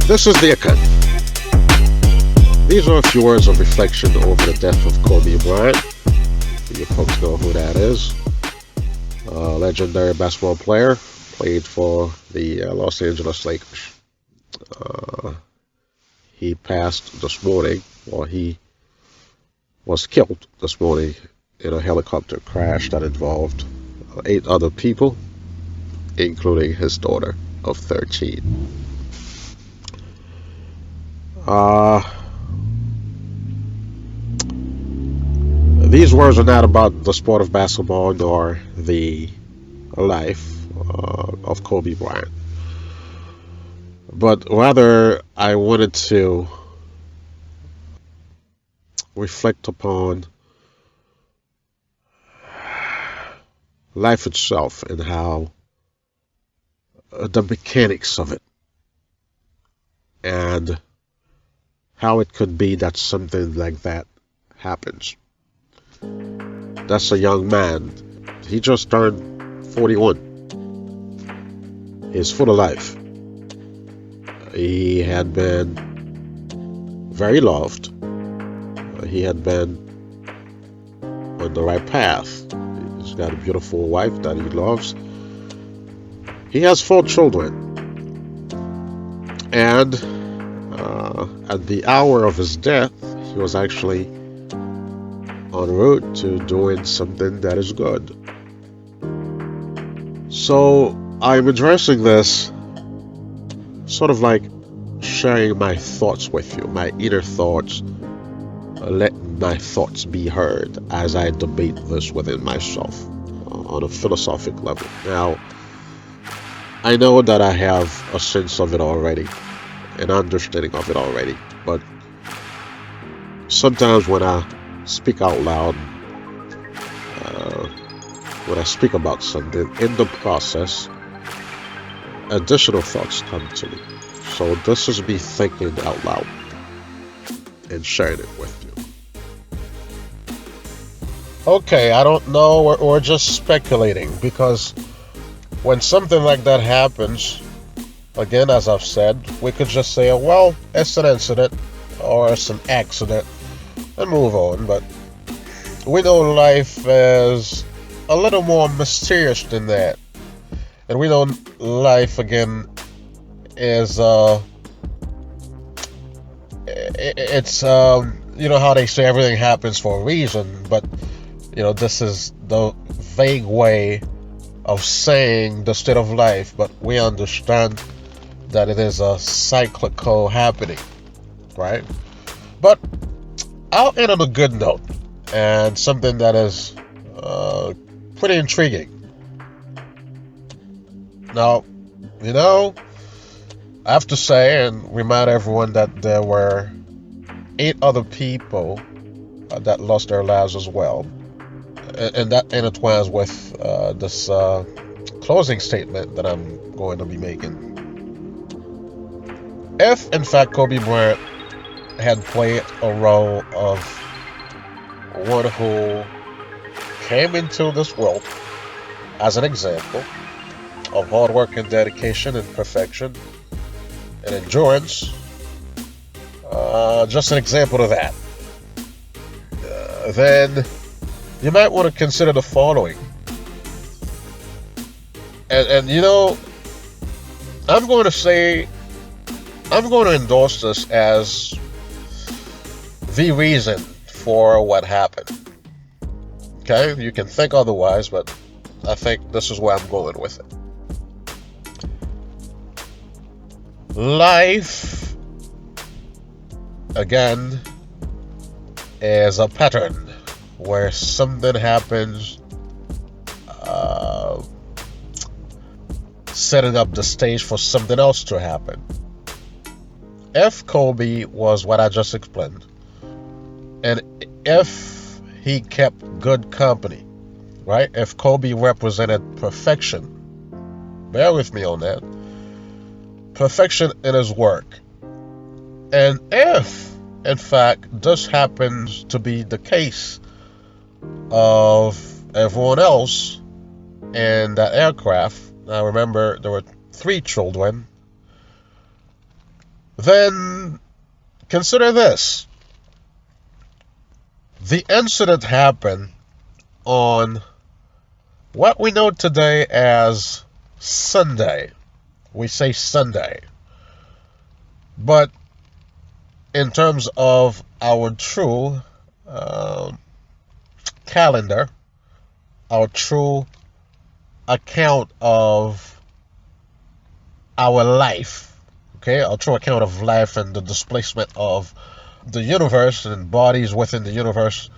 This is the Akkhan. These are a few words of reflection over the death of Kobe Bryant. You folks know who that is. Legendary basketball player, played for the Los Angeles Lakers. He passed this morning, or he was killed this morning in a helicopter crash that involved 8 other people, including his daughter of 13. These words are not about the sport of basketball nor the life of Kobe Bryant, but rather I wanted to reflect upon life itself and how the mechanics of it, and how it could be that something like that happens. That's a young man. He just turned 41. He's full of life. He had been very loved. He had been on the right path. He's got a beautiful wife that he loves. He has 4 children. And at the hour of his death, he was actually en route to doing something that is good. So I'm addressing this sort of like sharing my thoughts with you, my inner thoughts, letting my thoughts be heard as I debate this within myself on a philosophic level. Now, I know that I have a sense of it already, an understanding of it already, but sometimes when I speak out loud, when I speak about something, in the process, additional thoughts come to me. So this is me thinking out loud and sharing it with you. Okay, I don't know, we're just speculating, because when something like that happens, again, as I've said, we could just say, well, it's an incident or it's an accident and move on. But we know life is a little more mysterious than that. And we know life, again, is, it's, you know how they say everything happens for a reason, but, you know, this is the vague way of saying the state of life, but we understand that it is a cyclical happening, right? But I'll end on a good note and something that is pretty intriguing. Now, you know, I have to say and remind everyone that there were 8 other people that lost their lives as well. And that intertwines with this closing statement that I'm going to be making. If, in fact, Kobe Bryant had played a role of one who came into this world as an example of hard work and dedication and perfection and endurance, just an example of that, then you might want to consider the following. And you know, I'm going to endorse this as the reason for what happened. Okay, you can think otherwise, but I think this is where I'm going with it. Life, again, is a pattern where something happens, setting up the stage for something else to happen. If Kobe was what I just explained, and if he kept good company, right? If Kobe represented perfection, bear with me on that, perfection in his work, and if, in fact, this happens to be the case of everyone else in that aircraft. Now remember, there were 3 children. Then consider this. The incident happened on what we know today as Sunday. We say Sunday. But in terms of our true calendar, our true account of our life, okay, our true account of life and the displacement of the universe and bodies within the universe,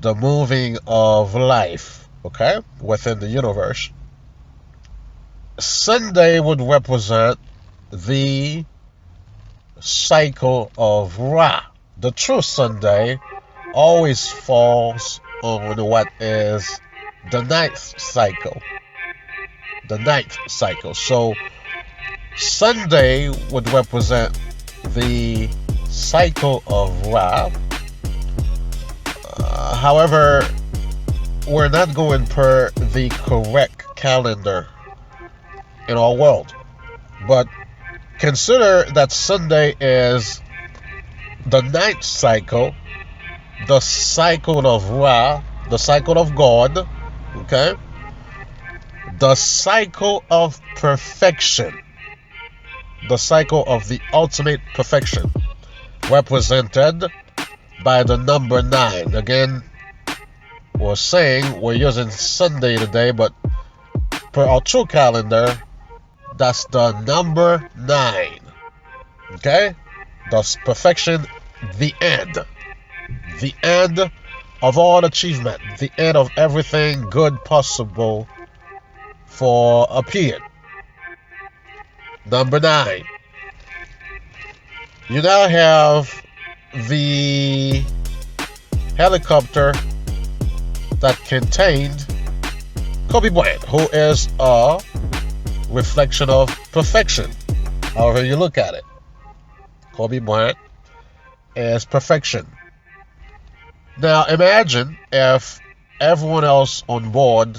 the moving of life, okay, within the universe. Sunday would represent the cycle of Ra. The true Sunday always falls on what is the ninth cycle. The ninth cycle. So Sunday would represent the cycle of Ra. However, we're not going per the correct calendar in our world. But consider that Sunday is the ninth cycle, the cycle of Ra, the cycle of God, okay? The cycle of perfection, the cycle of the ultimate perfection, represented by the number 9. Again, we're saying we're using Sunday today, but per our true calendar, that's the number 9. Okay? Thus perfection, the end. The end of all achievement. The end of everything good possible for a period. Number 9. You now have the helicopter that contained Kobe Bryant, who is a reflection of perfection, however you look at it. Kobe Bryant is perfection. Now imagine if everyone else on board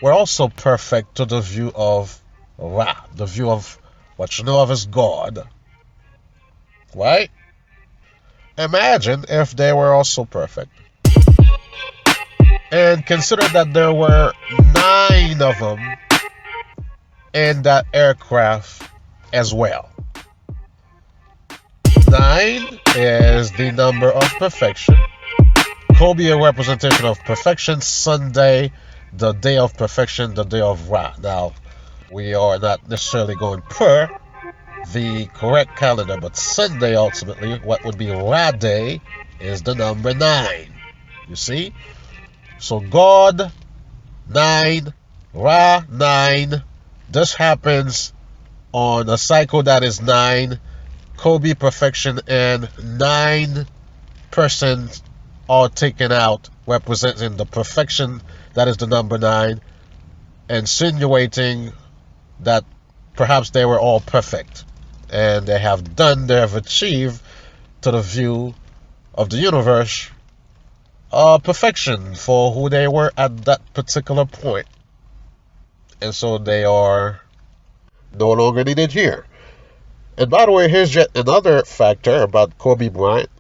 were also perfect to the view of Ra, the view of what you know of as God. Right? Imagine if they were also perfect. And consider that there were 9 of them in that aircraft as well. 9 is the number of perfection. Kobe, a representation of perfection. Sunday, the day of perfection, the day of Ra. Now, we are not necessarily going per the correct calendar, but Sunday, ultimately, what would be Ra Day, is the number 9. You see? So God, 9, Ra, 9. This happens on a cycle that is 9. Kobe, perfection, and 9 persons are taken out, representing the perfection that is the number 9, insinuating that perhaps they were all perfect. And they have achieved to the view of the universe perfection for who they were at that particular point. And so they are no longer needed here. And by the way, here's yet another factor about Kobe Bryant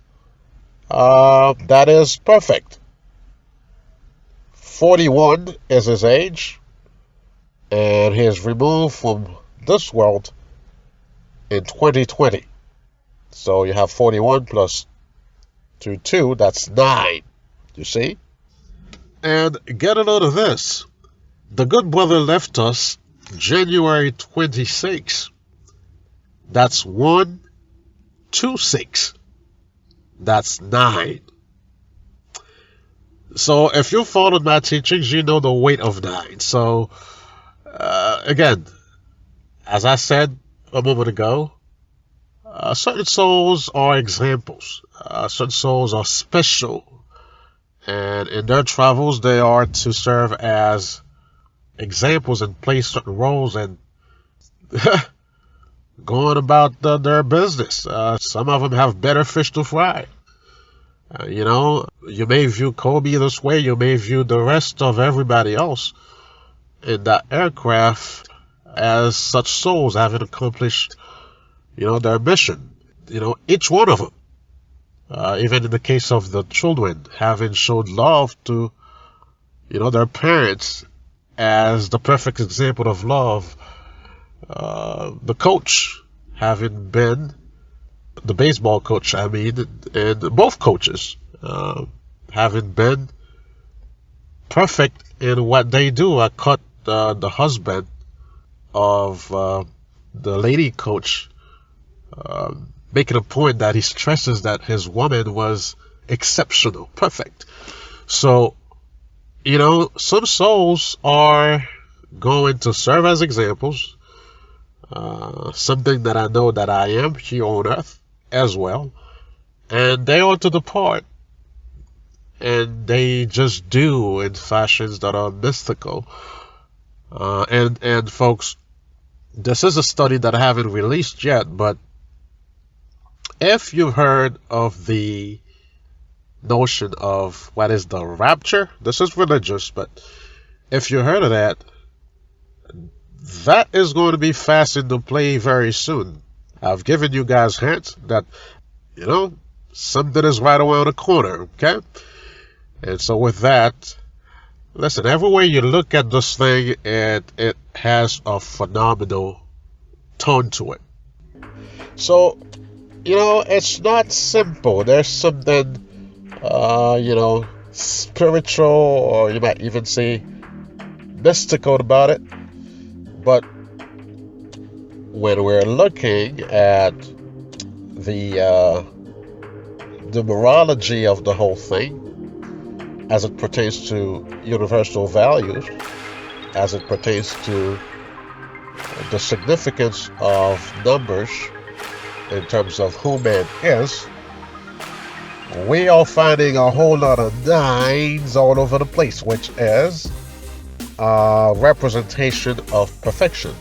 that is perfect. 41 is his age, and he is removed from this world in 2020. So you have 41 plus 2, that's 9. You see? And get a load of this. The good brother left us January 26. That's 1, 2, 6. That's 9. So if you followed my teachings, you know the weight of 9. So again, as I said a moment ago, certain souls are examples. Certain souls are special. And in their travels, they are to serve as examples and play certain roles and going about their business. Some of them have better fish to fry. You may view Kobe this way. You may view the rest of everybody else in that aircraft as such souls having accomplished their mission. Each one of them. Even in the case of the children, having showed love to, their parents as the perfect example of love. The coach having been the baseball coach, I mean, and both coaches having been perfect in what they do. I caught the husband of the lady coach making a point that he stresses that his woman was exceptional, perfect. So, some souls are going to serve as examples. Something that I know that I am here on earth as well. And they are to depart. And they just do in fashions that are mystical. And folks, this is a study that I haven't released yet, but if you've heard of the notion of what is the rapture, this is religious, but if you heard of that, that is going to be fast into play very soon. I've given you guys hints that, something is right around the corner, okay? And so with that, listen, everywhere you look at this thing, it has a phenomenal tone to it. So, it's not simple. There's something, spiritual, or you might even say mystical about it. But when we're looking at the numerology of the whole thing, as it pertains to universal values, as it pertains to the significance of numbers in terms of who man is, we are finding a whole lot of nines all over the place, which is representation of perfection,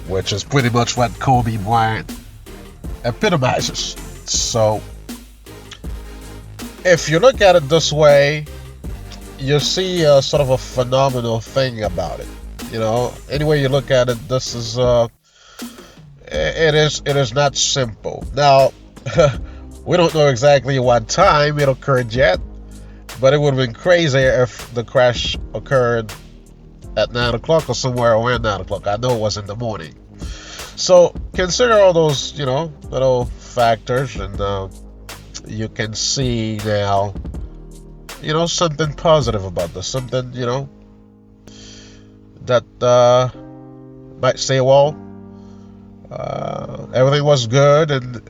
which is pretty much what Kobe Bryant epitomizes. So, if you look at it this way, you see sort of a phenomenal thing about it. Any way you look at it, this is it is not simple. Now, we don't know exactly what time it occurred yet, but it would have been crazy if the crash occurred at 9 o'clock or somewhere around 9 o'clock. I know it was in the morning. So consider all those, little factors, and you can see now, something positive about this. Something, that might say, well, everything was good, and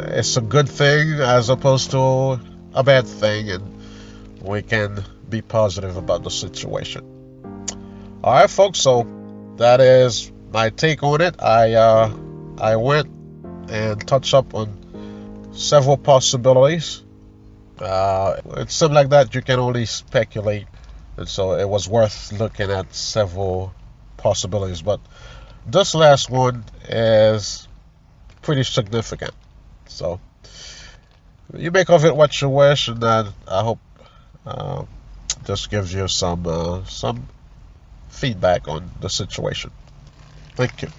it's a good thing as opposed to a bad thing, and we can be positive about the situation. All right, folks, so that is my take on it. I went and touched up on several possibilities. It's something like that you can only speculate, and so it was worth looking at several possibilities. But this last one is pretty significant. So you make of it what you wish, and I hope this gives you some feedback on the situation. Thank you.